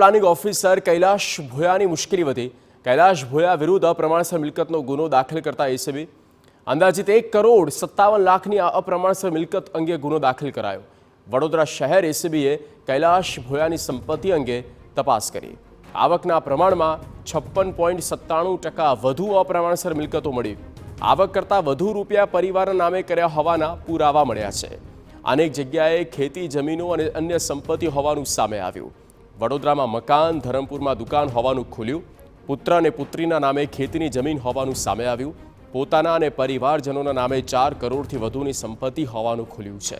Planning officer Kailash ભોયાની મુશ્કેલી વધી। કૈલાશ ભોયા વિરુદ્ધ અપ્રમાણસર મિલકતનો ગુનો દાખલ કરતા એસીબી અંદાજિત 1,57,00,000ની અપ્રમાણસર મિલકત અંગે ગુનો દાખલ કરાયો। વડોદરા શહેર એસીબીએ કૈલાશ ભોયાની સંપત્તિ અંગે તપાસ કરી। આવકના પ્રમાણમાં 56.97% વધુ અપ્રમાણસર મિલકતો મળી। આવક કરતાં વધુ રૂપિયા પરિવારના નામે કર્યા હોવાના પુરાવા મળ્યા છે। અનેક જગ્યાએ ખેતી જમીનો અને અન્ય સંપત્તિ હોવાનું સામે આવ્યું। વડોદરામાં મકાન, ધરમપુરમાં દુકાન હોવાનું ખુલ્યું। પુત્ર અને પુત્રીના નામે ખેતીની જમીન હોવાનું સામે આવ્યું। પોતાના અને પરિવારજનોના નામે 4 કરોડથી વધુની સંપત્તિ હોવાનું ખુલ્યું છે।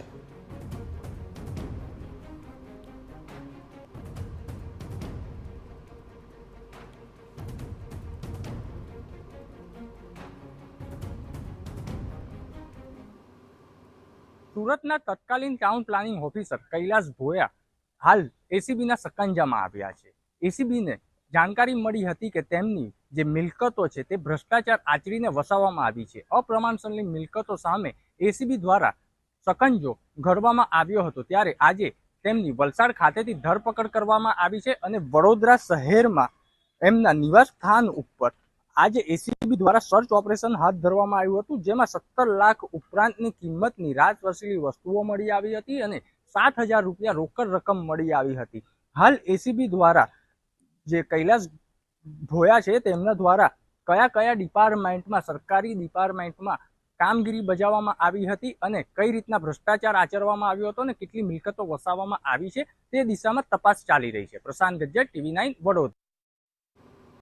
સુરતના તત્કાલીન town planning officer Kailash Bhoya હાલ એસીબીના સકંજામાં આવ્યા છે। એસીબીને જાણકારી મળી હતી કે તેમની જે મિલકતો છે તે ભ્રષ્ટાચાર આચરીને વસાવવામાં આવી છે। અપ્રમાણસરની મિલકતો સામે એસીબી દ્વારા સકંજો ઘડવામાં આવ્યો હતો, ત્યારે આજે તેમની વલસાડ ખાતેથી ધરપકડ કરવામાં આવી છે અને વડોદરા શહેરમાં એમના નિવાસ સ્થાન ઉપર આજે એસીબી દ્વારા સર્ચ ઓપરેશન હાથ ધરવામાં આવ્યું હતું, જેમાં 17 લાખ ઉપરાંતની કિંમતની રાજવસીલી વસ્તુઓ મળી આવી હતી અને 7,000 રૂપિયા રોકડ રકમ મળી આવી હતી। હાલ એસીબી દ્વારા જે કૈલાશ ભોયા છે તેમના દ્વારા કયા કયા ડિપાર્ટમેન્ટમાં, સરકારી ડિપાર્ટમેન્ટમાં કામગીરી બજાવવામાં આવી હતી અને કઈ રીતના ભ્રષ્ટાચાર આચરવામાં આવ્યો હતો અને કેટલી મિલકતો વસાવવામાં આવી છે તે દિશામાં તપાસ ચાલી રહી છે। પ્રશાંત ગજ્જર, TV9 વડોદરા।